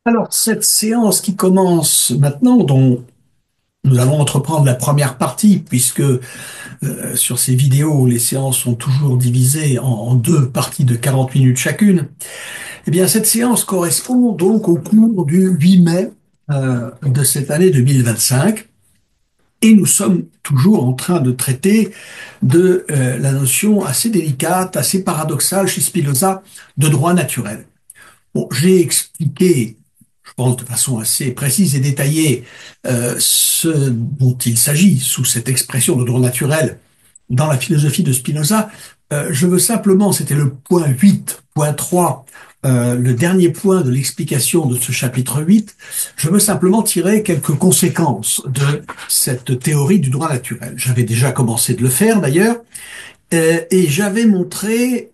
Alors, cette séance qui commence maintenant, dont nous allons entreprendre la première partie, puisque sur ces vidéos, les séances sont toujours divisées en deux parties de 40 minutes chacune, eh bien, cette séance correspond donc au cours du 8 mai de cette année 2025, et nous sommes toujours en train de traiter de la notion assez délicate, assez paradoxale chez Spinoza de droit naturel. Bon, j'ai expliqué, je pense de façon assez précise et détaillée, ce dont il s'agit sous cette expression de droit naturel dans la philosophie de Spinoza. Je veux simplement, c'était le point 8.3, le dernier point de l'explication de ce chapitre 8, je veux simplement tirer quelques conséquences de cette théorie du droit naturel. J'avais déjà commencé de le faire d'ailleurs, et j'avais montré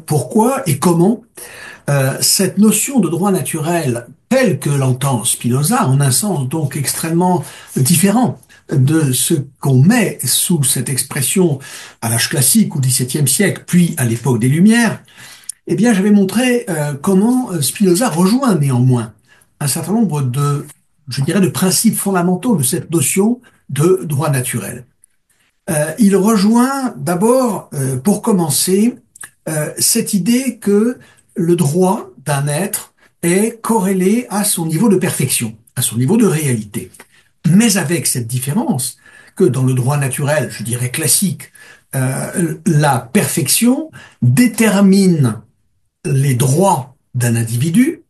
pourquoi et comment cette notion de droit naturel, telle que l'entend Spinoza, en un sens donc extrêmement différent de ce qu'on met sous cette expression à l'âge classique au XVIIe siècle, puis à l'époque des Lumières, eh bien, j'avais montré comment Spinoza rejoint néanmoins un certain nombre de, je dirais, de principes fondamentaux de cette notion de droit naturel. Il rejoint d'abord, pour commencer, cette idée que le droit d'un être est corrélé à son niveau de perfection, à son niveau de réalité. Mais avec cette différence que dans le droit naturel, je dirais classique, la perfection détermine les droits d'un individu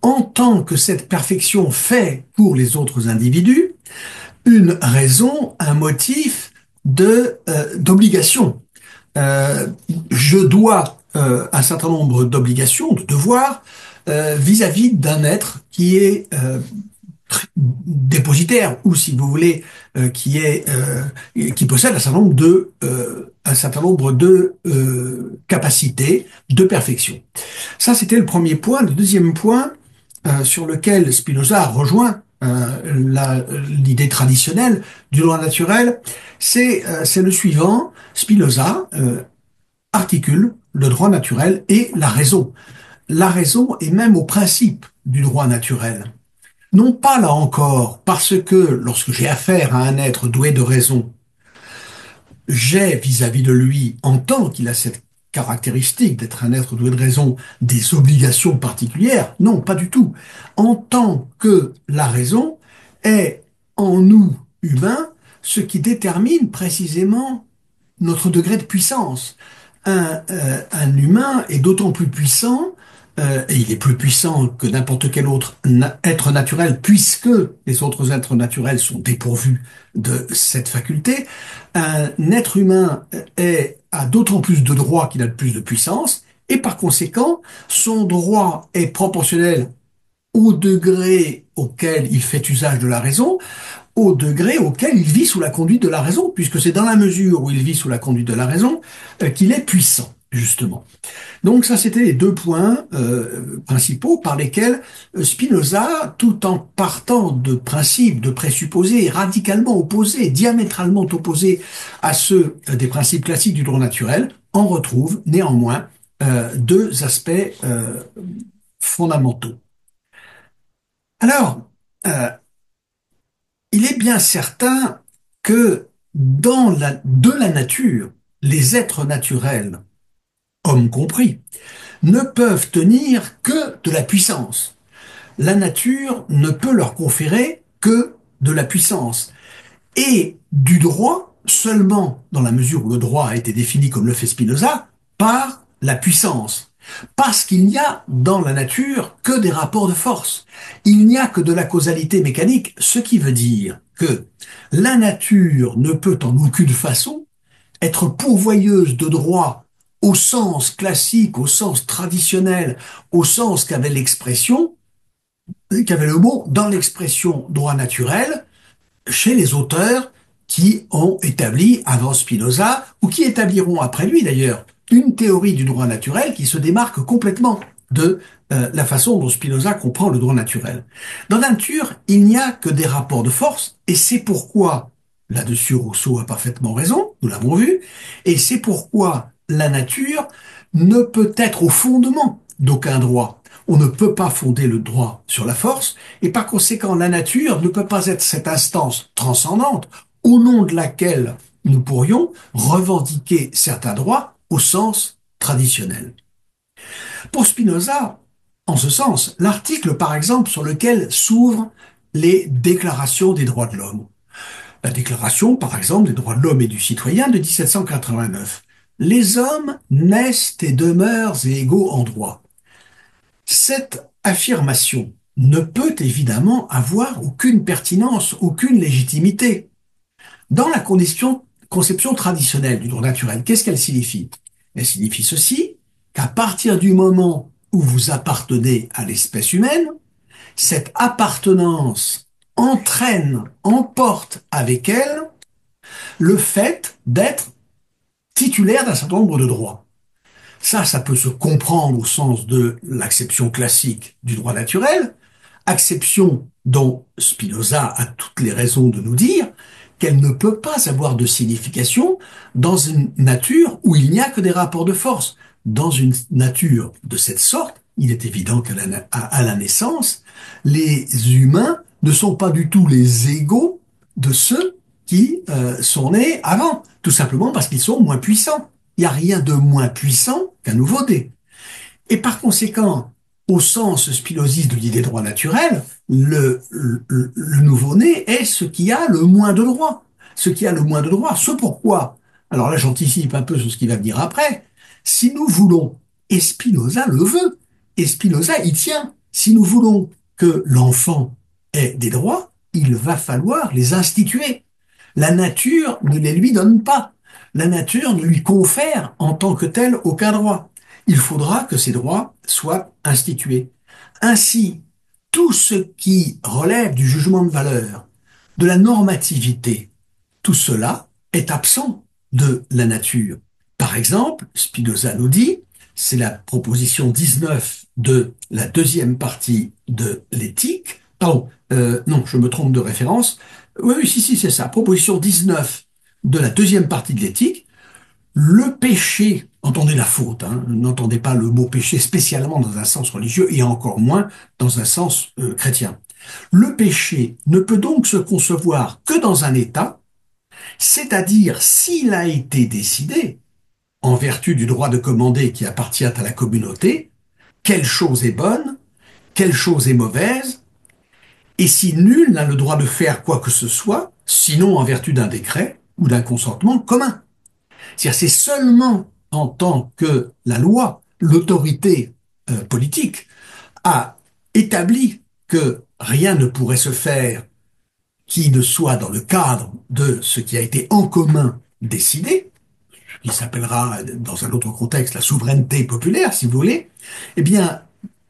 en tant que cette perfection fait pour les autres individus une raison, un motif de d'obligation. Euh, je dois un certain nombre d'obligations, de devoirs vis-à-vis d'un être qui est dépositaire ou, si vous voulez, qui possède un certain nombre de capacités de perfection. Ça, c'était le premier point. Le deuxième point sur lequel Spinoza rejoint l'idée traditionnelle du droit naturel, c'est le suivant. Spinoza articule le droit naturel et la raison. La raison est même au principe du droit naturel. Non pas là encore parce que lorsque j'ai affaire à un être doué de raison, j'ai vis-à-vis de lui, en tant qu'il a cette caractéristique d'être un être doué de raison, des obligations particulières. Non, pas du tout. En tant que la raison est en nous, humains, ce qui détermine précisément notre degré de puissance. Un humain est d'autant plus puissant, et il est plus puissant que n'importe quel autre être naturel, puisque les autres êtres naturels sont dépourvus de cette faculté. Un être humain a d'autant plus de droits qu'il a de plus de puissance, et par conséquent, son droit est proportionnel au degré auquel il fait usage de la raison, au degré auquel il vit sous la conduite de la raison, puisque c'est dans la mesure où il vit sous la conduite de la raison qu'il est puissant, justement. Donc ça, c'était les deux points principaux par lesquels Spinoza, tout en partant de principes, de présupposés radicalement opposés, diamétralement opposés à ceux des principes classiques du droit naturel, en retrouve néanmoins deux aspects fondamentaux. Alors, euh, il est bien certain que de la nature, les êtres naturels, hommes compris, ne peuvent tenir que de la puissance. La nature ne peut leur conférer que de la puissance. Et du droit seulement dans la mesure où le droit a été défini comme le fait Spinoza, par la puissance. Parce qu'il n'y a dans la nature que des rapports de force. Il n'y a que de la causalité mécanique, ce qui veut dire que la nature ne peut en aucune façon être pourvoyeuse de droit au sens classique, au sens traditionnel, au sens qu'avait l'expression, qu'avait le mot dans l'expression droit naturel, chez les auteurs qui ont établi avant Spinoza, ou qui établiront après lui d'ailleurs, une théorie du droit naturel qui se démarque complètement de la façon dont Spinoza comprend le droit naturel. Dans la nature, il n'y a que des rapports de force, et c'est pourquoi, là-dessus Rousseau a parfaitement raison, nous l'avons vu, et c'est pourquoi la nature ne peut être au fondement d'aucun droit. On ne peut pas fonder le droit sur la force, et par conséquent, la nature ne peut pas être cette instance transcendante au nom de laquelle nous pourrions revendiquer certains droits au sens traditionnel. Pour Spinoza, en ce sens, l'article, par exemple, sur lequel s'ouvrent les déclarations des droits de l'homme. La déclaration, par exemple, des droits de l'homme et du citoyen de 1789. Les hommes naissent et demeurent égaux en droit. Cette affirmation ne peut évidemment avoir aucune pertinence, aucune légitimité. Dans la conception traditionnelle du droit naturel, qu'est-ce qu'elle signifie? Elle signifie ceci, qu'à partir du moment où vous appartenez à l'espèce humaine, cette appartenance entraîne, emporte avec elle le fait d'être titulaire d'un certain nombre de droits. Ça peut se comprendre au sens de l'acception classique du droit naturel, acception dont Spinoza a toutes les raisons de nous dire qu'elle ne peut pas avoir de signification dans une nature où il n'y a que des rapports de force. Dans une nature de cette sorte, il est évident à la naissance, les humains ne sont pas du tout les égaux de ceux qui sont nés avant, tout simplement parce qu'ils sont moins puissants. Il n'y a rien de moins puissant qu'un nouveau-né. Et par conséquent, au sens spinoziste de l'idée droit naturel, le nouveau-né est ce qui a le moins de droits. Ce qui a le moins de droits. Ce pourquoi, alors là j'anticipe un peu sur ce qu'il va venir après, si nous voulons, et Spinoza le veut, et Spinoza y tient, si nous voulons que l'enfant ait des droits, il va falloir les instituer. La nature ne les lui donne pas. La nature ne lui confère en tant que tel aucun droit. Il faudra que ces droits soient institués. Ainsi, tout ce qui relève du jugement de valeur, de la normativité, tout cela est absent de la nature. Par exemple, Spinoza nous dit, c'est la proposition 19 de la deuxième partie de l'éthique, pardon, non, je me trompe de référence, oui, oui, si, c'est ça, proposition 19 de la deuxième partie de l'éthique, le péché, entendez la faute, hein, n'entendez pas le mot péché spécialement dans un sens religieux et encore moins dans un sens chrétien. Le péché ne peut donc se concevoir que dans un état, c'est-à-dire s'il a été décidé, en vertu du droit de commander qui appartient à la communauté, quelle chose est bonne, quelle chose est mauvaise, et si nul n'a le droit de faire quoi que ce soit, sinon en vertu d'un décret ou d'un consentement commun. C'est-à-dire, c'est seulement en tant que la loi, l'autorité politique, a établi que rien ne pourrait se faire qui ne soit dans le cadre de ce qui a été en commun décidé, qui s'appellera dans un autre contexte la souveraineté populaire, si vous voulez, eh bien,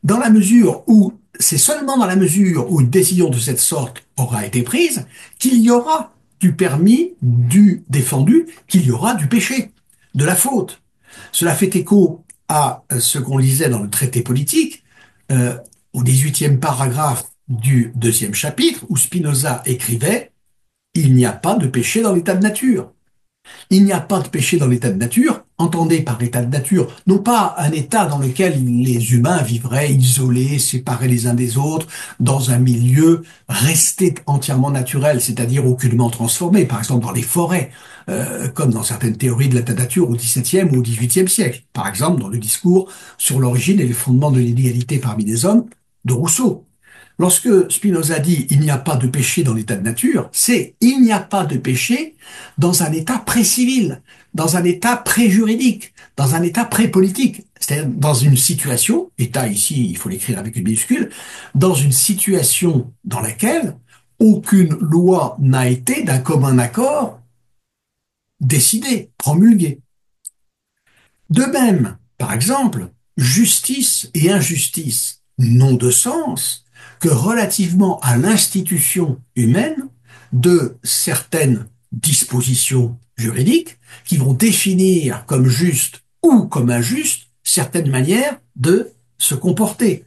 dans la mesure où, c'est seulement dans la mesure où une décision de cette sorte aura été prise qu'il y aura du permis, du défendu, qu'il y aura du péché, de la faute. Cela fait écho à ce qu'on lisait dans le traité politique, au 18e paragraphe du deuxième chapitre, où Spinoza écrivait «Il n'y a pas de péché dans l'état de nature». Il n'y a pas de péché dans l'état de nature. Entendez par l'état de nature, non pas un état dans lequel les humains vivraient isolés, séparés les uns des autres, dans un milieu resté entièrement naturel, c'est-à-dire aucunement transformé, par exemple dans les forêts, comme dans certaines théories de l'état de nature au XVIIe ou au XVIIIe siècle. Par exemple, dans le discours sur l'origine et les fondements de l'inégalité parmi les hommes de Rousseau. Lorsque Spinoza dit il n'y a pas de péché dans l'état de nature, c'est il n'y a pas de péché dans un état pré-civil, dans un état pré-juridique, dans un état pré-politique, c'est-à-dire dans une situation, état ici il faut l'écrire avec une minuscule, dans une situation dans laquelle aucune loi n'a été d'un commun accord décidée, promulguée. De même, par exemple, justice et injustice n'ont de sens que relativement à l'institution humaine de certaines dispositions juridiques qui vont définir comme juste ou comme injuste certaines manières de se comporter.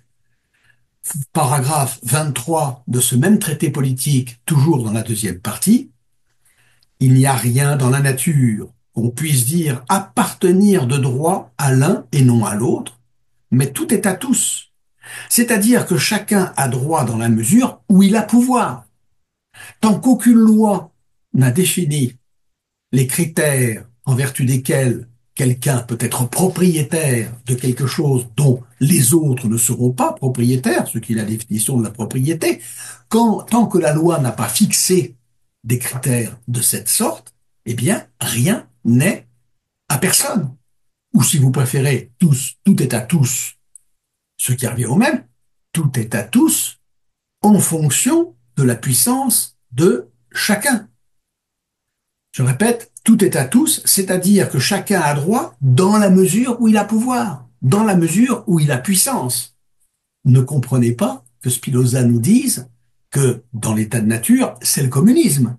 Paragraphe 23 de ce même traité politique, toujours dans la deuxième partie, il n'y a rien dans la nature qu'on puisse dire appartenir de droit à l'un et non à l'autre, mais tout est à tous. C'est-à-dire que chacun a droit dans la mesure où il a pouvoir. Tant qu'aucune loi n'a défini les critères en vertu desquels quelqu'un peut être propriétaire de quelque chose dont les autres ne seront pas propriétaires, ce qui est la définition de la propriété, tant que la loi n'a pas fixé des critères de cette sorte, eh bien, rien n'est à personne. Ou si vous préférez, tout est à tous, ce qui revient au même, tout est à tous en fonction de la puissance de chacun. Je répète, tout est à tous, c'est-à-dire que chacun a droit dans la mesure où il a pouvoir, dans la mesure où il a puissance. Ne comprenez pas que Spinoza nous dise que dans l'état de nature, c'est le communisme.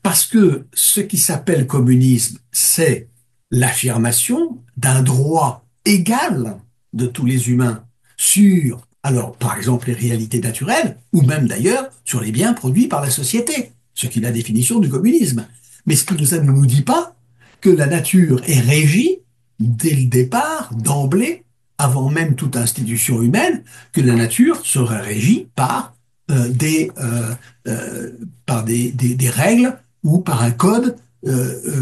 Parce que ce qui s'appelle communisme, c'est l'affirmation d'un droit égal de tous les humains sur, alors, par exemple, les réalités naturelles, ou même d'ailleurs sur les biens produits par la société, ce qui est la définition du communisme. Mais Spinoza ne nous dit pas que la nature est régie dès le départ, d'emblée, avant même toute institution humaine, que la nature serait régie euh, des, euh, euh, des règles ou par un code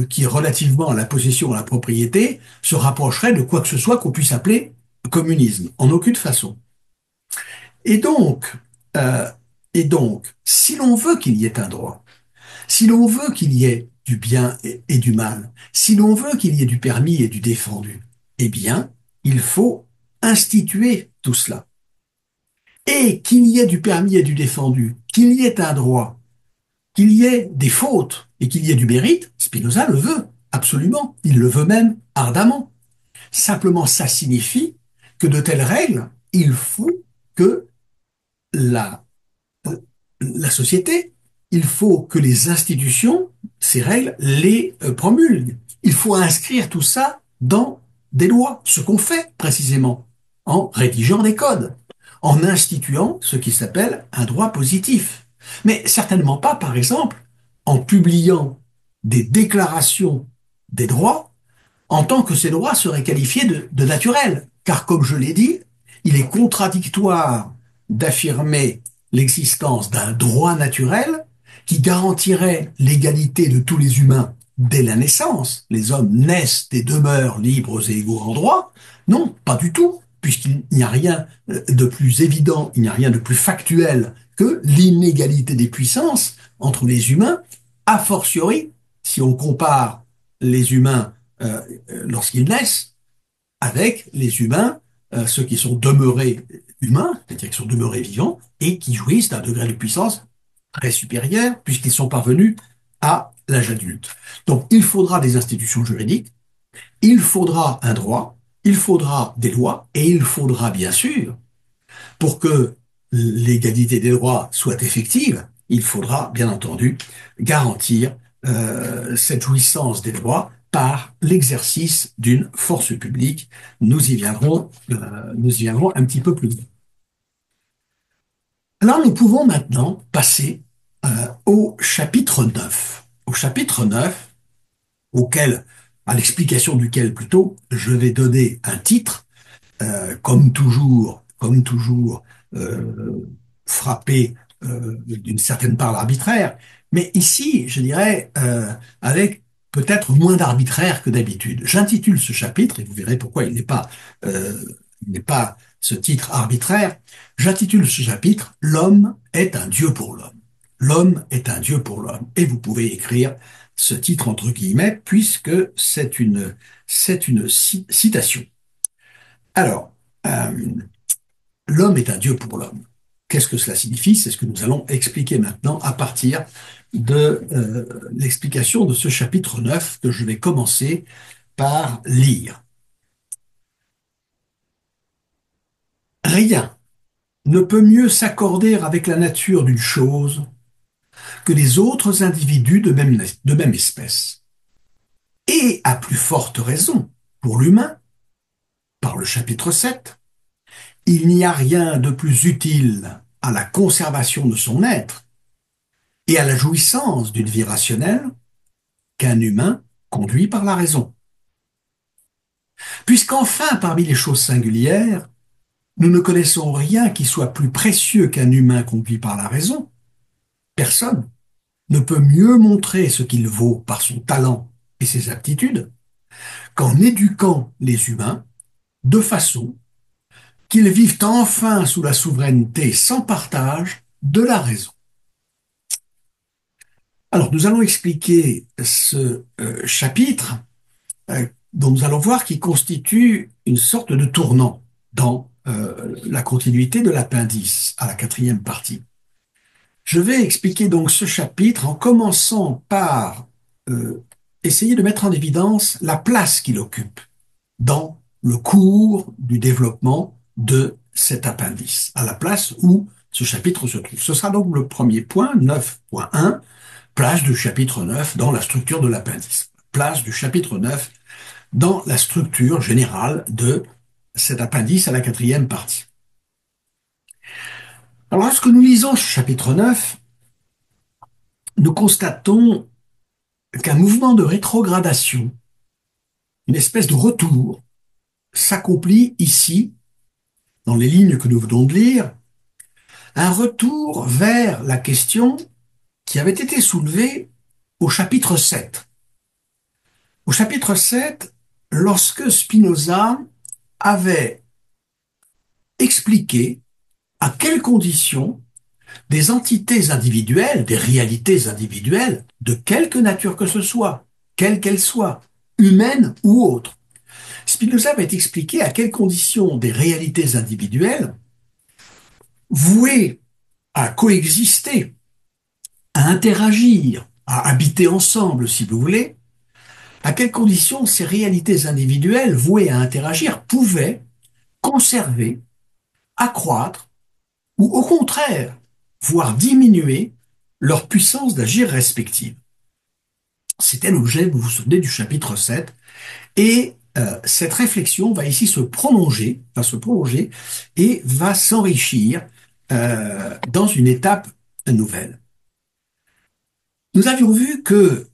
qui, relativement à la possession et à la propriété, se rapprocherait de quoi que ce soit qu'on puisse appeler communisme, en aucune façon. Et donc, euh, si l'on veut qu'il y ait un droit, si l'on veut qu'il y ait du bien et du mal, si l'on veut qu'il y ait du permis et du défendu, eh bien, il faut instituer tout cela. Et qu'il y ait du permis et du défendu, qu'il y ait un droit, qu'il y ait des fautes et qu'il y ait du mérite, Spinoza le veut, absolument. Il le veut même ardemment. Simplement, ça signifie que de telles règles, il faut que la, la société, il faut que les institutions, ces règles, les promulguent. Il faut inscrire tout ça dans des lois, ce qu'on fait précisément en rédigeant des codes, en instituant ce qui s'appelle un droit positif. Mais certainement pas, par exemple, en publiant des déclarations des droits en tant que ces droits seraient qualifiés de naturels. Car comme je l'ai dit, il est contradictoire d'affirmer l'existence d'un droit naturel qui garantirait l'égalité de tous les humains dès la naissance. Les hommes naissent et demeurent libres et égaux en droit. Non, pas du tout, puisqu'il n'y a rien de plus évident, il n'y a rien de plus factuel que l'inégalité des puissances entre les humains, a fortiori, si on compare les humains lorsqu'ils naissent avec les humains, ceux qui sont demeurés humains, c'est-à-dire qui sont demeurés vivants, et qui jouissent d'un degré de puissance très supérieur, puisqu'ils sont parvenus à l'âge adulte. Donc il faudra des institutions juridiques, il faudra un droit, il faudra des lois, et il faudra bien sûr pour que l'égalité des droits soit effective, il faudra bien entendu garantir cette jouissance des droits par l'exercice d'une force publique. Nous y viendrons un petit peu plus tard. Alors nous pouvons maintenant passer au chapitre 9. Au chapitre 9, à l'explication duquel plutôt, je vais donner un titre comme toujours, frappé d'une certaine part d'arbitraire, mais ici, je dirais, avec peut-être moins d'arbitraire que d'habitude. J'intitule ce chapitre, et vous verrez pourquoi il n'est pas ce titre arbitraire, j'intitule ce chapitre «L'homme est un Dieu pour l'homme». L'homme est un Dieu pour l'homme. Et vous pouvez écrire ce titre entre guillemets, puisque c'est une citation. Alors, euh, l'homme est un Dieu pour l'homme. Qu'est-ce que cela signifie? C'est ce que nous allons expliquer maintenant à partir de l'explication de ce chapitre 9 que je vais commencer par lire. Rien ne peut mieux s'accorder avec la nature d'une chose que les autres individus de même espèce. Et à plus forte raison, pour l'humain, par le chapitre 7, il n'y a rien de plus utile à la conservation de son être et à la jouissance d'une vie rationnelle qu'un humain conduit par la raison. Puisqu'enfin, parmi les choses singulières, nous ne connaissons rien qui soit plus précieux qu'un humain conduit par la raison, personne ne peut mieux montrer ce qu'il vaut par son talent et ses aptitudes qu'en éduquant les humains de façon qu'ils vivent enfin sous la souveraineté sans partage de la raison. Alors, nous allons expliquer ce chapitre dont nous allons voir qu'il constitue une sorte de tournant dans la continuité de l'appendice à la quatrième partie. Je vais expliquer donc ce chapitre en commençant par essayer de mettre en évidence la place qu'il occupe dans le cours du développement de cet appendice, à la place où ce chapitre se trouve. Ce sera donc le premier point, 9.1, place du chapitre 9 dans la structure de l'appendice. Place du chapitre 9 dans la structure générale de cet appendice à la quatrième partie. Alors, lorsque nous lisons ce chapitre 9, nous constatons qu'un mouvement de rétrogradation, une espèce de retour, s'accomplit ici, dans les lignes que nous venons de lire, un retour vers la question qui avait été soulevée au chapitre 7. Au chapitre 7, lorsque Spinoza avait expliqué à quelles conditions des entités individuelles, des réalités individuelles, de quelque nature que ce soit, quelle qu'elle soit, humaine ou autre, Spinoza avait expliqué à quelles conditions des réalités individuelles vouées à coexister, à interagir, à habiter ensemble, si vous voulez, à quelles conditions ces réalités individuelles vouées à interagir pouvaient conserver, accroître ou au contraire, voire diminuer leur puissance d'agir respective. C'était l'objet, vous vous souvenez, du chapitre 7, et cette réflexion va ici se prolonger et va s'enrichir dans une étape nouvelle. Nous avions vu que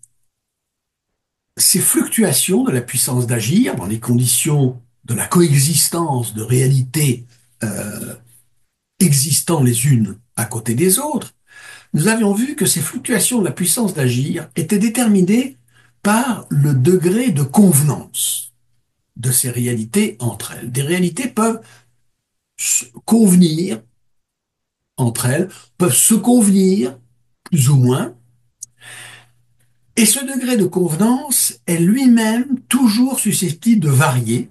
ces fluctuations de la puissance d'agir dans les conditions de la coexistence de réalités existant les unes à côté des autres, nous avions vu que ces fluctuations de la puissance d'agir étaient déterminées par le degré de convenance de ces réalités entre elles. Des réalités peuvent convenir entre elles, peuvent se convenir plus ou moins, et ce degré de convenance est lui-même toujours susceptible de varier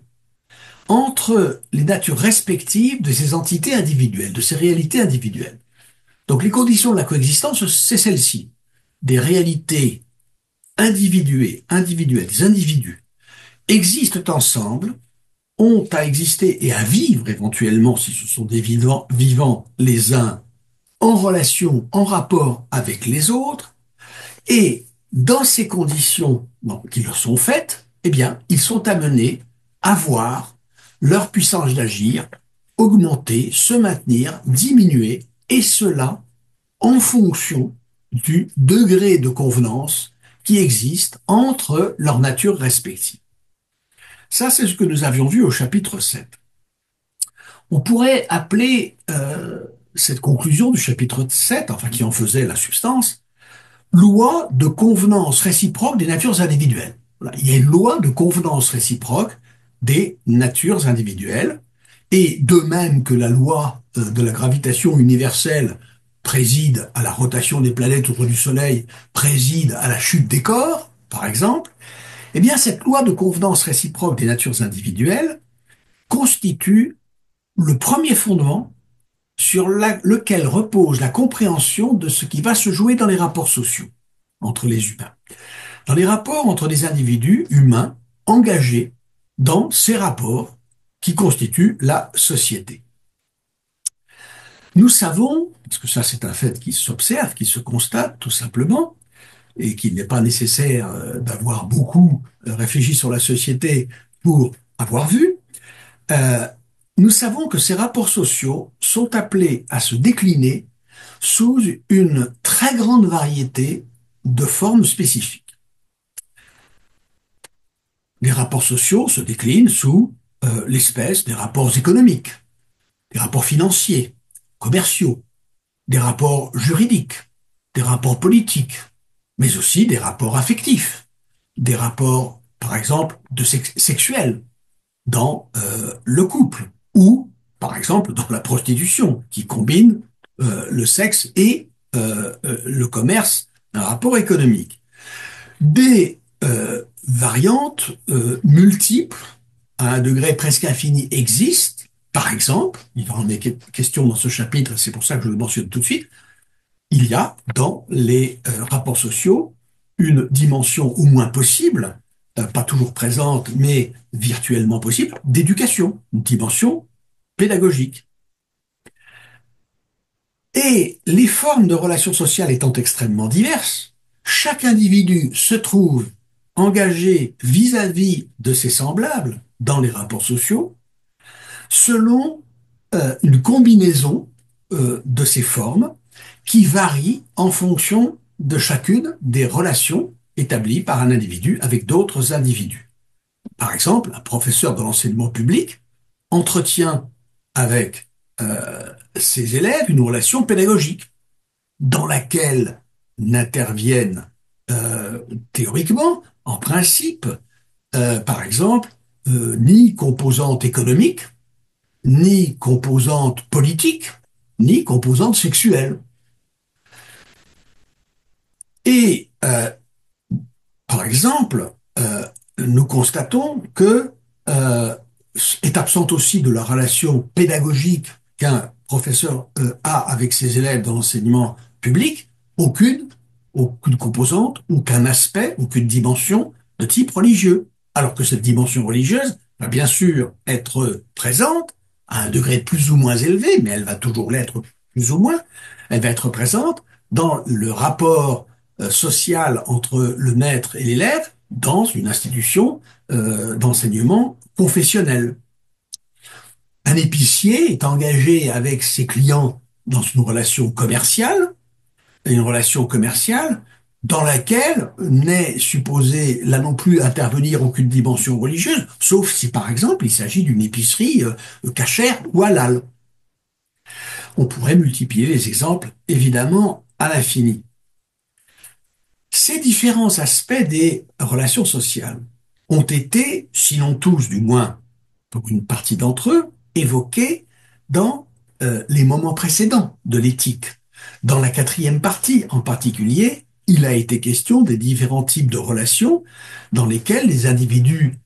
entre les natures respectives de ces entités individuelles, de ces réalités individuelles. Donc les conditions de la coexistence, c'est celle-ci. Des réalités individuelles, des individus existent ensemble, ont à exister et à vivre éventuellement, si ce sont des vivants les uns en relation, en rapport avec les autres, et dans ces conditions qui leur sont faites, eh bien, ils sont amenés à voir leur puissance d'agir augmenter, se maintenir, diminuer, et cela en fonction du degré de convenance qui existe entre leurs natures respectives. Ça, c'est ce que nous avions vu au chapitre 7. On pourrait appeler cette conclusion du chapitre 7, enfin qui en faisait la substance, loi de convenance réciproque des natures individuelles. Voilà. Il y a une loi de convenance réciproque des natures individuelles, et de même que la loi de la gravitation universelle préside à la rotation des planètes autour du Soleil, préside à la chute des corps, par exemple, eh bien cette loi de convenance réciproque des natures individuelles constitue le premier fondement sur lequel repose la compréhension de ce qui va se jouer dans les rapports sociaux entre les humains, dans les rapports entre des individus humains engagés dans ces rapports qui constituent la société. Nous savons, parce que ça c'est un fait qui s'observe, qui se constate tout simplement, et qu'il n'est pas nécessaire d'avoir beaucoup réfléchi sur la société pour avoir vu, euh, nous savons que ces rapports sociaux sont appelés à se décliner sous une très grande variété de formes spécifiques. les rapports sociaux se déclinent sous l'espèce des rapports économiques, des rapports financiers, commerciaux, des rapports juridiques, des rapports politiques, mais aussi des rapports affectifs, des rapports, par exemple, sexuels dans le couple, ou, par exemple, dans la prostitution, qui combine le sexe et le commerce d'un rapport économique. Des variantes multiples à un degré presque infini existent. Par exemple, il en est question dans ce chapitre, c'est pour ça que je le mentionne tout de suite, il y a dans les rapports sociaux une dimension au moins possible, pas toujours présente, mais virtuellement possible, d'éducation, une dimension pédagogique. Et les formes de relations sociales étant extrêmement diverses, chaque individu se trouve engagé vis-à-vis de ses semblables dans les rapports sociaux selon une combinaison de ces formes qui varient en fonction de chacune des relations établies par un individu avec d'autres individus. Par exemple, un professeur de l'enseignement public entretient avec ses élèves une relation pédagogique dans laquelle n'interviennent théoriquement, en principe, par exemple, ni composante économique, ni composante politique, ni composante sexuelle. Et, par exemple, nous constatons que est absente aussi de la relation pédagogique qu'un professeur a avec ses élèves dans l'enseignement public, aucune, aucune composante, aucun aspect, aucune dimension de type religieux. Alors que cette dimension religieuse va bien sûr être présente à un degré plus ou moins élevé, mais elle va toujours l'être plus ou moins. Elle va être présente dans le rapport social entre le maître et l'élève dans une institution d'enseignement confessionnel. Un épicier est engagé avec ses clients dans une relation commerciale dans laquelle n'est supposé là non plus intervenir aucune dimension religieuse, sauf si par exemple il s'agit d'une épicerie cachère ou halal. On pourrait multiplier les exemples évidemment à l'infini. Ces différents aspects des relations sociales ont été, sinon tous du moins pour une partie d'entre eux, évoqués dans les moments précédents de l'éthique. Dans la quatrième partie en particulier, il a été question des différents types de relations dans lesquels les individus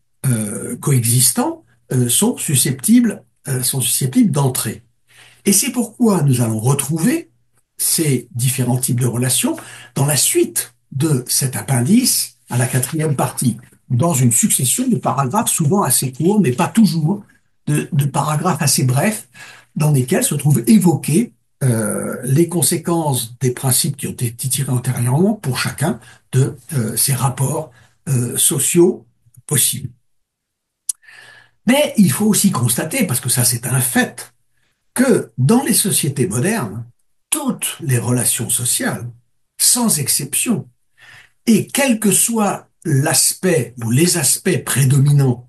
coexistants sont susceptibles d'entrer. Et c'est pourquoi nous allons retrouver ces différents types de relations dans la suite de cet appendice à la quatrième partie, dans une succession de paragraphes souvent assez courts, mais pas toujours, de paragraphes assez brefs, dans lesquels se trouvent évoquées les conséquences des principes qui ont été tirés antérieurement pour chacun de ces rapports sociaux possibles. Mais il faut aussi constater, parce que ça c'est un fait, que dans les sociétés modernes, toutes les relations sociales, sans exception, et quel que soit l'aspect ou les aspects prédominants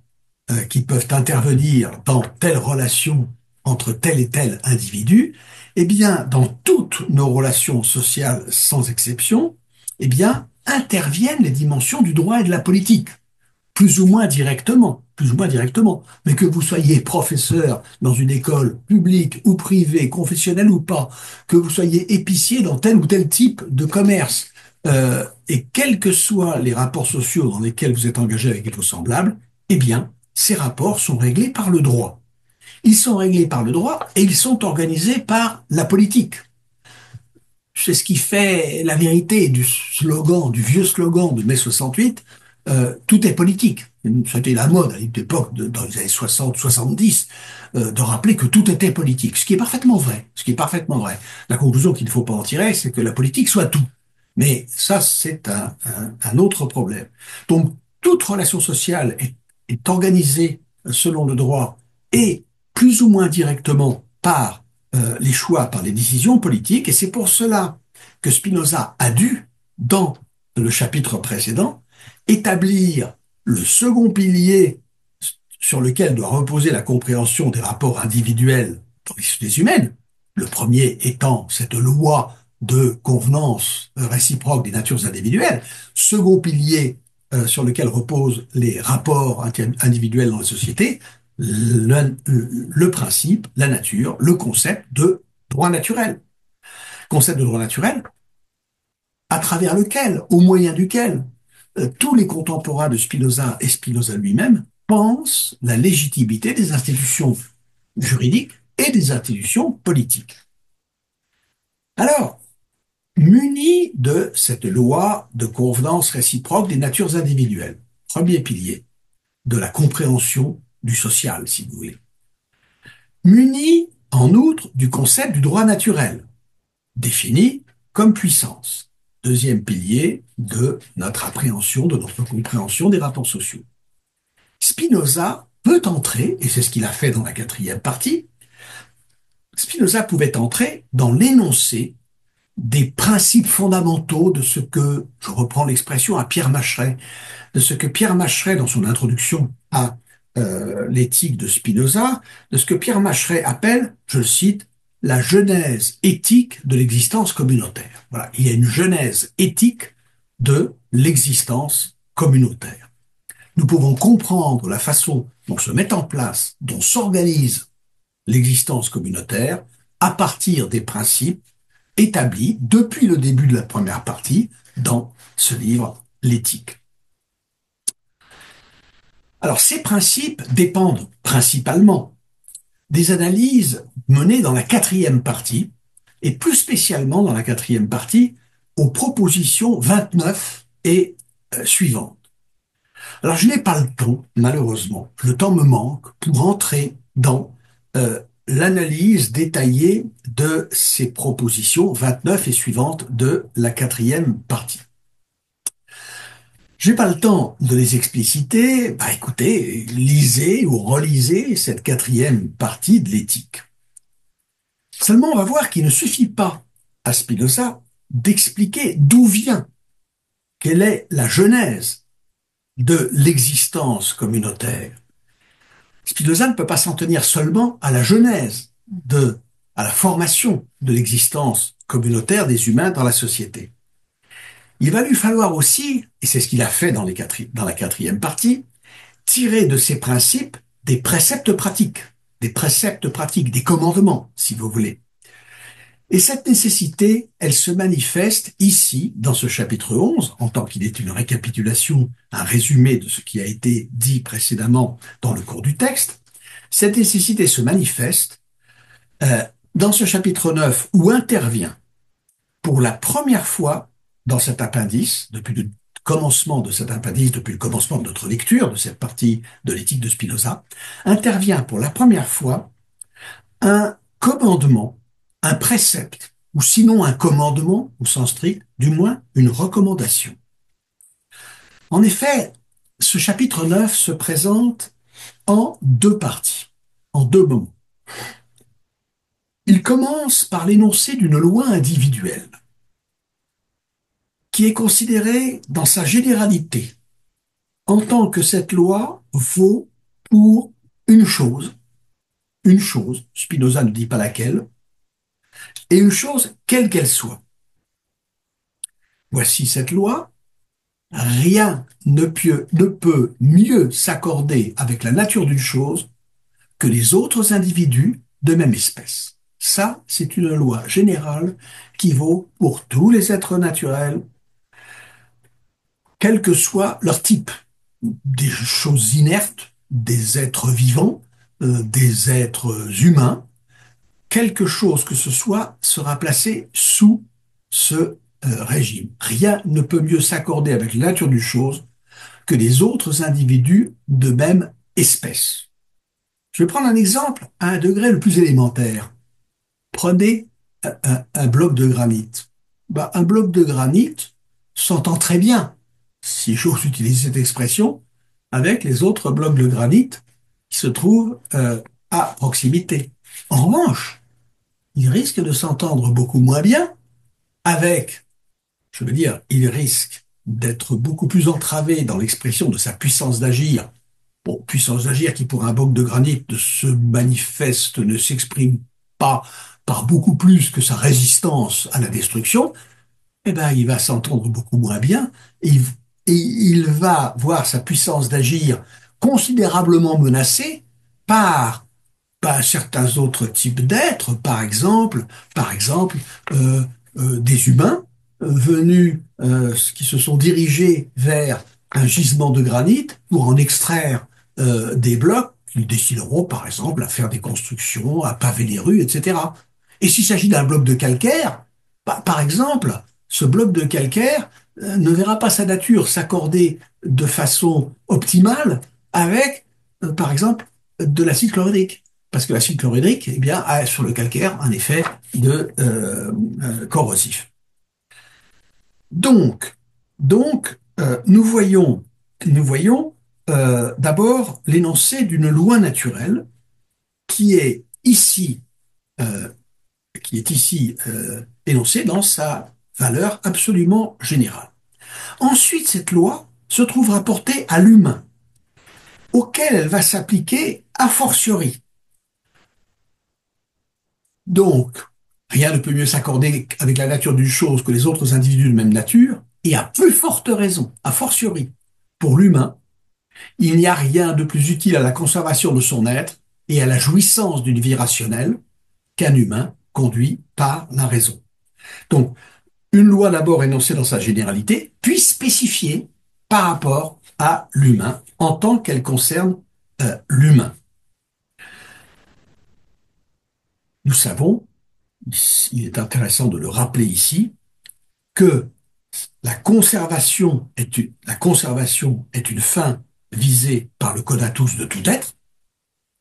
qui peuvent intervenir dans telle relation entre tel et tel individu, eh bien, dans toutes nos relations sociales, sans exception, eh bien, interviennent les dimensions du droit et de la politique plus ou moins directement, mais que vous soyez professeur dans une école publique ou privée, confessionnelle ou pas, que vous soyez épicier dans tel ou tel type de commerce, et quels que soient les rapports sociaux dans lesquels vous êtes engagé avec vos semblables, eh bien, ces rapports sont réglés par le droit. Ils sont réglés par le droit et ils sont organisés par la politique. C'est ce qui fait la vérité du slogan, du vieux slogan de mai 68, tout est politique. C'était la mode à l'époque, dans les années 60-70, de rappeler que tout était politique, ce qui est parfaitement vrai. Ce qui est parfaitement vrai. La conclusion qu'il ne faut pas en tirer, c'est que la politique soit tout. Mais ça, c'est un autre problème. Donc, toute relation sociale est organisée selon le droit et plus ou moins directement par les choix, par les décisions politiques, et c'est pour cela que Spinoza a dû, dans le chapitre précédent, établir le second pilier sur lequel doit reposer la compréhension des rapports individuels dans les sociétés humaines, le premier étant cette loi de convenance réciproque des natures individuelles, second pilier sur lequel reposent les rapports individuels dans la société, le principe, la nature, le concept de droit naturel. Concept de droit naturel à travers lequel, au moyen duquel, tous les contemporains de Spinoza et Spinoza lui-même pensent la légitimité des institutions juridiques et des institutions politiques. Alors, muni de cette loi de convenance réciproque des natures individuelles, premier pilier de la compréhension du social, si vous voulez, muni en outre du concept du droit naturel, défini comme puissance, deuxième pilier de notre appréhension, de notre compréhension des rapports sociaux. Spinoza peut entrer, et c'est ce qu'il a fait dans la quatrième partie, Spinoza pouvait entrer dans l'énoncé des principes fondamentaux de ce que, je reprends l'expression à Pierre Macheret, de ce que Pierre Macheret, dans son introduction à l'éthique de Spinoza, de ce que Pierre Macheret appelle, je le cite, la genèse éthique de l'existence communautaire. Voilà, il y a une genèse éthique de l'existence communautaire. Nous pouvons comprendre la façon dont se met en place, dont s'organise l'existence communautaire à partir des principes établis depuis le début de la première partie dans ce livre, l'éthique. Alors, ces principes dépendent principalement des analyses menées dans la quatrième partie, et plus spécialement dans la quatrième partie, aux propositions 29 et suivantes. Alors, je n'ai pas le temps, malheureusement, le temps me manque pour entrer dans l'analyse détaillée de ces propositions 29 et suivantes de la quatrième partie. J'ai pas le temps de les expliciter. Bah écoutez, lisez ou relisez cette quatrième partie de l'éthique. Seulement, on va voir qu'il ne suffit pas à Spinoza d'expliquer d'où vient, quelle est la genèse de l'existence communautaire. Spinoza ne peut pas s'en tenir seulement à la genèse à la formation de l'existence communautaire des humains dans la société. Il va lui falloir aussi, et c'est ce qu'il a fait dans la quatrième partie, tirer de ces principes des préceptes pratiques, des commandements, si vous voulez. Et cette nécessité, elle se manifeste ici, dans ce chapitre 11, en tant qu'il est une récapitulation, un résumé de ce qui a été dit précédemment dans le cours du texte. Cette nécessité se manifeste euh, dans ce chapitre 9 où intervient pour la première fois dans cet appendice, depuis le commencement de cet appendice, depuis le commencement de notre lecture de cette partie de l'éthique de Spinoza, intervient pour la première fois un commandement, un précepte, ou sinon un commandement au sens strict, du moins une recommandation. En effet, ce chapitre 9 se présente en deux parties, en deux moments. Il commence par l'énoncé d'une loi individuelle, qui est considérée dans sa généralité, en tant que cette loi vaut pour une chose, Spinoza ne dit pas laquelle, et une chose quelle qu'elle soit. Voici cette loi, rien ne peut mieux s'accorder avec la nature d'une chose que les autres individus de même espèce. Ça, c'est une loi générale qui vaut pour tous les êtres naturels, quel que soit leur type, des choses inertes, des êtres vivants, des êtres humains, quelque chose que ce soit sera placé sous ce régime. Rien ne peut mieux s'accorder avec la nature d'une chose que les autres individus de même espèce. Je vais prendre un exemple à un degré le plus élémentaire. Prenez un bloc de granit. Bah, un bloc de granit s'entend très bien, si j'ose utiliser cette expression, avec les autres blocs de granit qui se trouvent à proximité. En revanche, il risque de s'entendre beaucoup moins bien avec, je veux dire, il risque d'être beaucoup plus entravé dans l'expression de sa puissance d'agir. Bon, puissance d'agir qui pour un bloc de granit se manifeste, ne s'exprime pas par beaucoup plus que sa résistance à la destruction, eh ben, il va s'entendre beaucoup moins bien et il va voir sa puissance d'agir considérablement menacée par certains autres types d'êtres, par exemple euh, des humains venus qui se sont dirigés vers un gisement de granit pour en extraire des blocs qu'ils décideront par exemple à faire des constructions, à paver les rues, etc. Et s'il s'agit d'un bloc de calcaire, par exemple, ce bloc de calcaire ne verra pas sa nature s'accorder de façon optimale avec, par exemple, de l'acide chlorhydrique. Parce que l'acide chlorhydrique, eh bien, a sur le calcaire un effet corrosif. Donc, nous voyons d'abord l'énoncé d'une loi naturelle qui est ici, euh, énoncée dans sa valeur absolument générale. Ensuite, cette loi se trouve rapportée à l'humain, auquel elle va s'appliquer a fortiori. Donc, rien ne peut mieux s'accorder avec la nature d'une chose que les autres individus de même nature, et à plus forte raison, a fortiori, pour l'humain, il n'y a rien de plus utile à la conservation de son être et à la jouissance d'une vie rationnelle qu'un humain conduit par la raison. Donc, une loi d'abord énoncée dans sa généralité, puis spécifiée par rapport à l'humain en tant qu'elle concerne l'humain. Nous savons, il est intéressant de le rappeler ici, que la conservation est une fin visée par le conatus de tout être,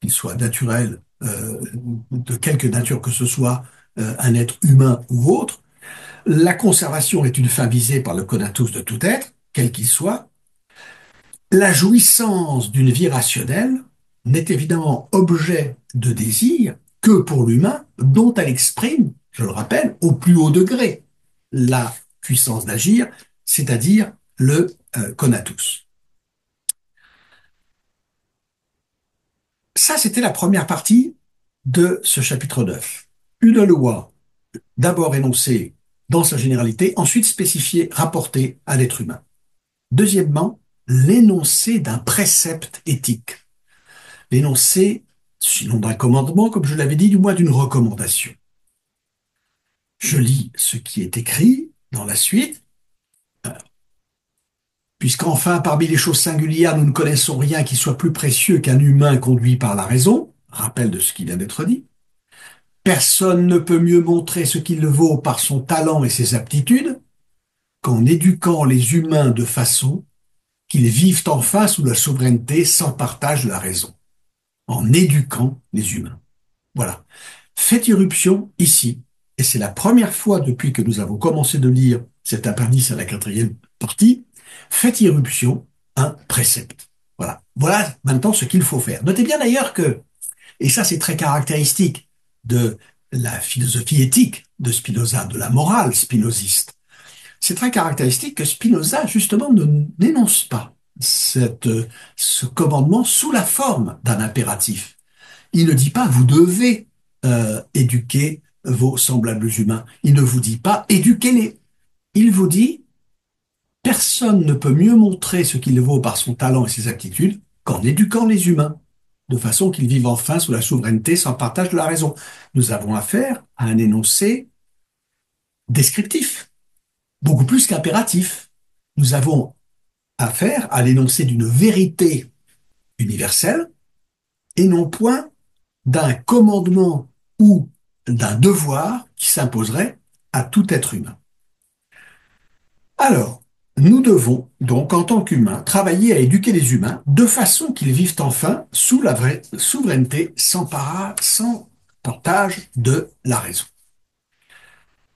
qu'il soit naturel, de quelque nature que ce soit, un être humain ou autre. La conservation est une fin visée par le conatus de tout être, quel qu'il soit. La jouissance d'une vie rationnelle n'est évidemment objet de désir que pour l'humain, dont elle exprime, je le rappelle, au plus haut degré, la puissance d'agir, c'est-à-dire le conatus. Ça, c'était la première partie de ce chapitre 9. Une loi, d'abord énoncée dans sa généralité, ensuite spécifiée, rapportée à l'être humain. Deuxièmement, l'énoncé d'un précepte éthique. L'énoncé, sinon d'un commandement, comme je l'avais dit, du moins d'une recommandation. Je lis ce qui est écrit dans la suite. Puisqu'enfin, parmi les choses singulières, nous ne connaissons rien qui soit plus précieux qu'un humain conduit par la raison, rappel de ce qui vient d'être dit, personne ne peut mieux montrer ce qu'il vaut par son talent et ses aptitudes qu'en éduquant les humains de façon qu'ils vivent enfin sous la souveraineté sans partage de la raison. En éduquant les humains. Voilà. Fait irruption ici, et c'est la première fois depuis que nous avons commencé de lire cet appendice à la quatrième partie, fait irruption un précepte. Voilà. Voilà maintenant ce qu'il faut faire. Notez bien d'ailleurs que, et ça c'est très caractéristique de la philosophie éthique de Spinoza, de la morale spinoziste, c'est très caractéristique que Spinoza justement ne n'énonce pas ce commandement sous la forme d'un impératif. Il ne dit pas vous devez éduquer vos semblables humains. Il ne vous dit pas éduquez-les. Il vous dit personne ne peut mieux montrer ce qu'il vaut par son talent et ses aptitudes qu'en éduquant les humains, de façon qu'ils vivent enfin sous la souveraineté sans partage de la raison. Nous avons affaire à un énoncé descriptif, beaucoup plus qu'impératif. Nous avons affaire à l'énoncé d'une vérité universelle et non point d'un commandement ou d'un devoir qui s'imposerait à tout être humain. Alors, nous devons donc, en tant qu'humains, travailler à éduquer les humains de façon qu'ils vivent enfin sous la vraie souveraineté sans partage de la raison.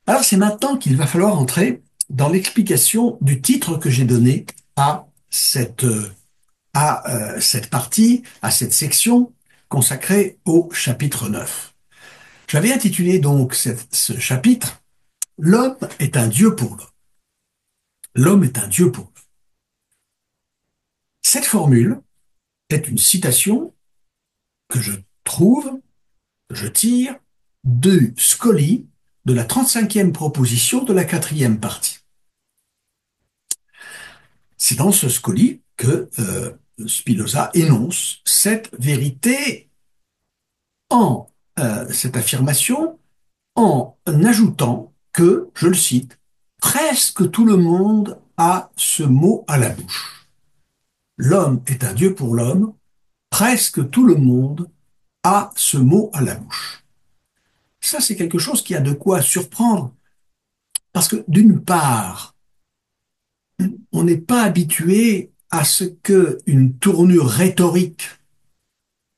Alors, c'est maintenant qu'il va falloir entrer dans l'explication du titre que j'ai donné à cette partie, à cette section consacrée au chapitre 9. J'avais intitulé donc ce chapitre « L'homme est un Dieu pour l'homme ». L'homme est un Dieu pour eux. Cette formule est une citation que je trouve, je tire de Scoli, de la 35e proposition de la quatrième partie. C'est dans ce Scoli que Spinoza énonce cette vérité en cette affirmation en ajoutant que, je le cite, presque tout le monde a ce mot à la bouche. L'homme est un Dieu pour l'homme, presque tout le monde a ce mot à la bouche. Ça, c'est quelque chose qui a de quoi surprendre, parce que d'une part, on n'est pas habitué à ce que une tournure rhétorique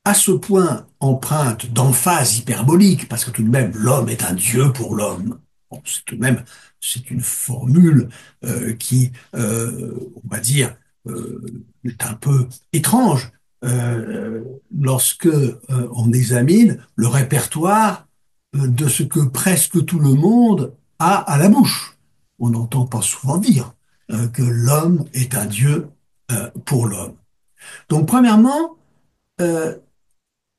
à ce point empreinte d'emphase hyperbolique, parce que tout de même, l'homme est un dieu pour l'homme. Bon, c'est tout de même, c'est une formule qui, on va dire, euh, est un peu étrange lorsque on examine le répertoire de ce que presque tout le monde a à la bouche. On n'entend pas souvent dire que l'homme est un dieu pour l'homme. Donc, premièrement, euh,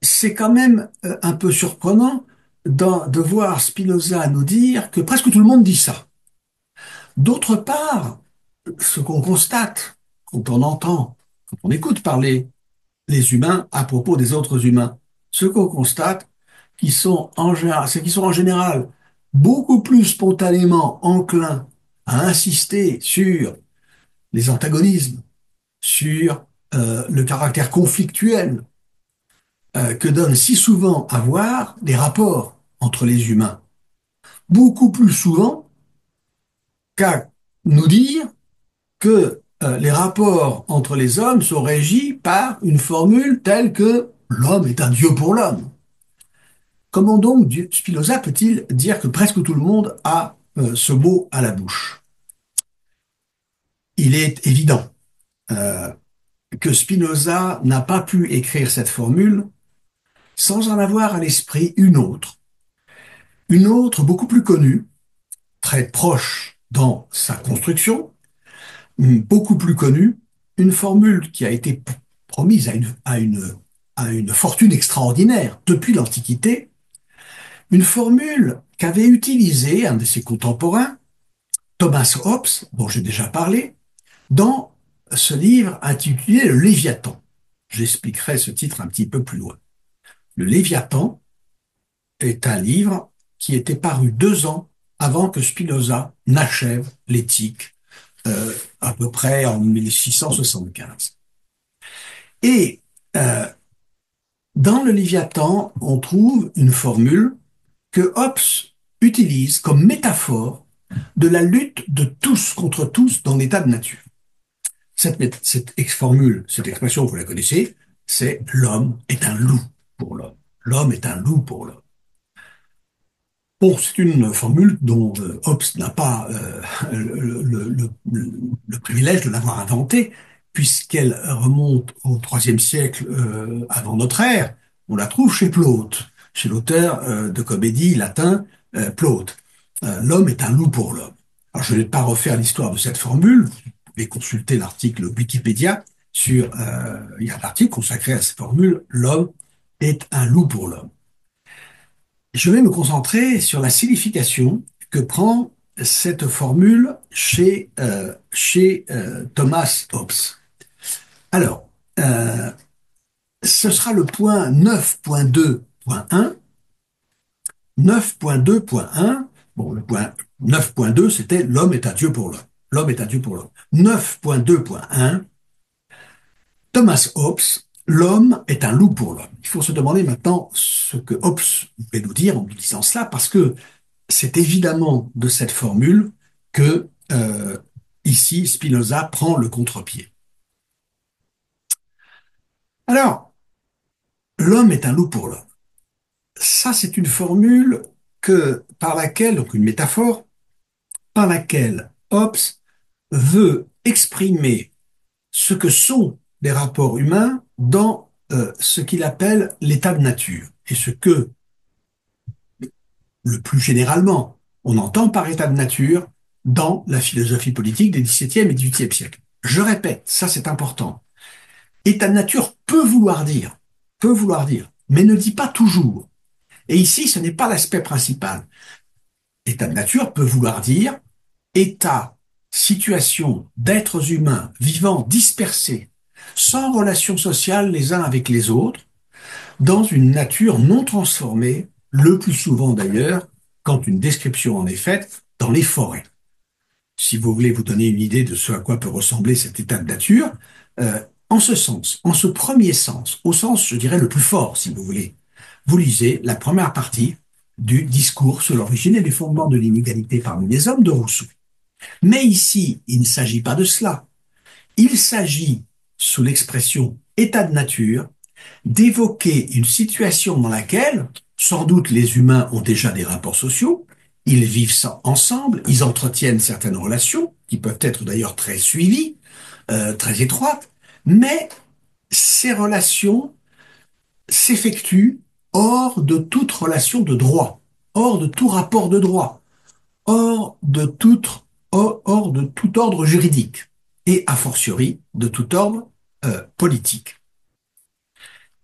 c'est quand même un peu surprenant de voir Spinoza nous dire que presque tout le monde dit ça. D'autre part, ce qu'on constate quand on entend, quand on écoute parler les humains à propos des autres humains, ce qu'on constate, c'est qu'ils sont en général beaucoup plus spontanément enclins à insister sur les antagonismes, sur le caractère conflictuel que donnent si souvent à voir les rapports entre les humains, beaucoup plus souvent qu'à nous dire que les rapports entre les hommes sont régis par une formule telle que l'homme est un dieu pour l'homme. Comment donc Spinoza peut-il dire que presque tout le monde a ce mot à la bouche? Il est évident euh, que Spinoza n'a pas pu écrire cette formule sans en avoir à l'esprit une autre beaucoup plus connue, très proche dans sa construction, beaucoup plus connue, une formule qui a été promise à une fortune extraordinaire depuis l'Antiquité, une formule qu'avait utilisée un de ses contemporains, Thomas Hobbes, dont j'ai déjà parlé, dans ce livre intitulé Le Léviathan. J'expliquerai ce titre un petit peu plus loin. Le Léviathan est un livre qui était paru 2 ans avant que Spinoza n'achève l'éthique à peu près en 1675. Et euh, dans le Léviathan, on trouve une formule que Hobbes utilise comme métaphore de la lutte de tous contre tous dans l'état de nature. Cette formule, cette expression, vous la connaissez, c'est l'homme est un loup pour l'homme. L'homme est un loup pour l'homme. Bon, c'est une formule dont Hobbes n'a pas le privilège de l'avoir inventée, puisqu'elle remonte au IIIe siècle avant notre ère. On la trouve chez Plaute, chez l'auteur de comédie latin Plaute. L'homme est un loup pour l'homme. Alors, je ne vais pas refaire l'histoire de cette formule. Vous pouvez consulter l'article Wikipédia il y a un article consacré à cette formule. L'homme est un loup pour l'homme. Je vais me concentrer sur la signification que prend cette formule chez Thomas Hobbes. Alors, ce sera le point 9.2.1. 9.2.1, bon, le point 9.2, c'était l'homme est un Dieu pour l'homme. L'homme est un Dieu pour l'homme. 9.2.1, Thomas Hobbes, l'homme est un loup pour l'homme. Il faut se demander maintenant ce que Hobbes va nous dire en nous disant cela, parce que c'est évidemment de cette formule que ici Spinoza prend le contre-pied. Alors, l'homme est un loup pour l'homme. Ça, c'est une formule par laquelle, donc une métaphore, par laquelle Hobbes veut exprimer ce que sont les rapports humains dans ce qu'il appelle l'état de nature et ce que, le plus généralement, on entend par état de nature, dans la philosophie politique des XVIIe et XVIIIe siècles. Je répète, ça c'est important. État de nature peut vouloir dire, mais ne dit pas toujours. Et ici, ce n'est pas l'aspect principal. État de nature peut vouloir dire état, situation d'êtres humains vivant dispersés, sans relation sociale les uns avec les autres, dans une nature non transformée, le plus souvent d'ailleurs, quand une description en est faite, dans les forêts. Si vous voulez vous donner une idée de ce à quoi peut ressembler cet état de nature, en ce sens, en ce premier sens, au sens, je dirais, le plus fort, si vous voulez, vous lisez la première partie du discours sur l'origine et les fondements de l'inégalité parmi les hommes de Rousseau. Mais ici, il ne s'agit pas de cela. Il s'agit, sous l'expression état de nature, d'évoquer une situation dans laquelle, sans doute, les humains ont déjà des rapports sociaux, ils vivent ensemble, ils entretiennent certaines relations, qui peuvent être d'ailleurs très suivies, très étroites, mais ces relations s'effectuent hors de toute relation de droit, hors de tout rapport de droit, hors de tout ordre juridique, et a fortiori de tout ordre politique.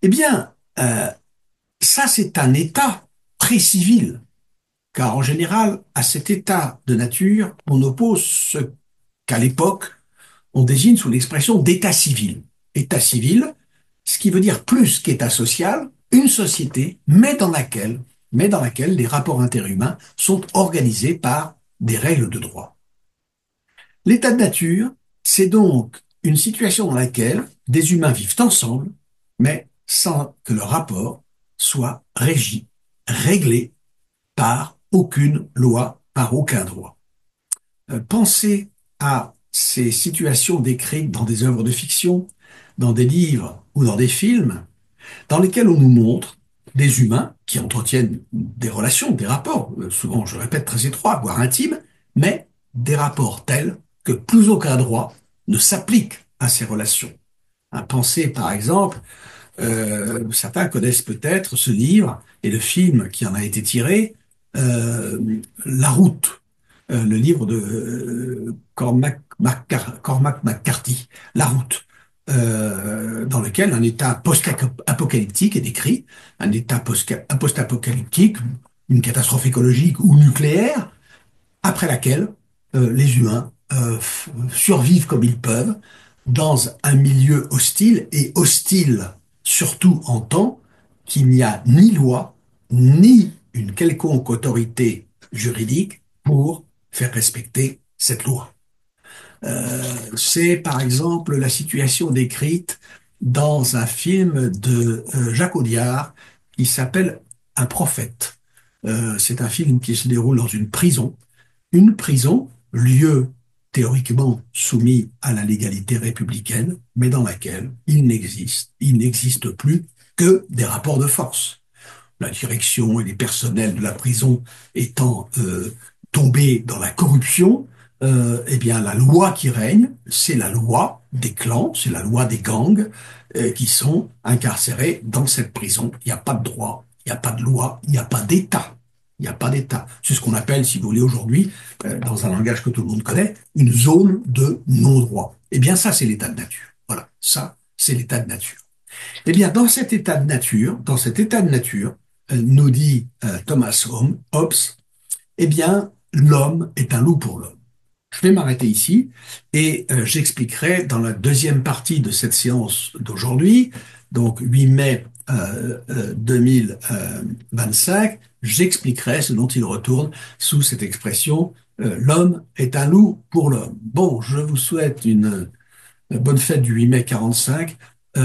Eh bien, ça, c'est un état pré-civil, car en général, à cet état de nature, on oppose ce qu'à l'époque, on désigne sous l'expression d'état civil. État civil, ce qui veut dire plus qu'état social, une société, mais dans laquelle les rapports interhumains sont organisés par des règles de droit. L'état de nature, c'est donc une situation dans laquelle des humains vivent ensemble, mais sans que leur rapport soit régi, réglé par aucune loi, par aucun droit. Pensez à ces situations décrites dans des œuvres de fiction, dans des livres ou dans des films, dans lesquels on nous montre des humains qui entretiennent des relations, des rapports, souvent, je répète, très étroits, voire intimes, mais des rapports tels que plus aucun droit ne s'applique à ces relations. Pensez par exemple, certains connaissent peut-être ce livre et le film qui en a été tiré, La Route, le livre de Cormac McCarthy, La Route, dans lequel un état post-apocalyptique est décrit, un état post-apocalyptique, une catastrophe écologique ou nucléaire, après laquelle les humains survivent comme ils peuvent dans un milieu hostile, et hostile surtout en tant qu'il n'y a ni loi, ni une quelconque autorité juridique pour faire respecter cette loi. C'est par exemple la situation décrite dans un film de Jacques Audiard qui s'appelle Un prophète. C'est un film qui se déroule dans une prison, lieu théoriquement soumis à la légalité républicaine, mais dans laquelle il n'existe plus que des rapports de force. La direction et les personnels de la prison étant tombés dans la corruption, eh bien la loi qui règne, c'est la loi des clans, c'est la loi des gangs qui sont incarcérés dans cette prison. Il n'y a pas de droit, il n'y a pas de loi, il n'y a pas d'État. Il n'y a pas d'État. C'est ce qu'on appelle, si vous voulez, aujourd'hui, dans un langage que tout le monde connaît, une zone de non-droit. Eh bien, ça, c'est l'état de nature. Voilà, ça, c'est l'état de nature. Eh bien, dans cet état de nature, nous dit Thomas Hobbes, eh bien, l'homme est un loup pour l'homme. Je vais m'arrêter ici et j'expliquerai dans la deuxième partie de cette séance d'aujourd'hui, donc 8 mai 2025, j'expliquerai ce dont il retourne sous cette expression l'homme est un loup pour l'homme. Bon, je vous souhaite une bonne fête du 8 mai 45,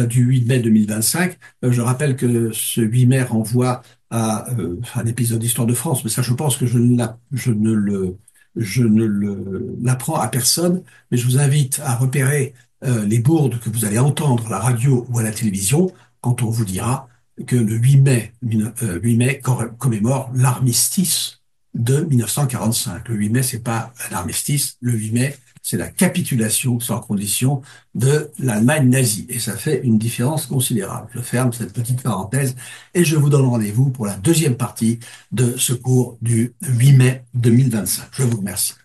du 8 mai 2025. Je rappelle que ce 8 mai renvoie à un épisode d'Histoire de France, mais ça, je pense que je ne l'apprends à personne, mais je vous invite à repérer les bourdes que vous allez entendre à la radio ou à la télévision quand on vous dira que le 8 mai commémore l'armistice de 1945. Le 8 mai, c'est pas un armistice. Le 8 mai, c'est la capitulation sans condition de l'Allemagne nazie. Et ça fait une différence considérable. Je ferme cette petite parenthèse et je vous donne rendez-vous pour la deuxième partie de ce cours du 8 mai 2025. Je vous remercie.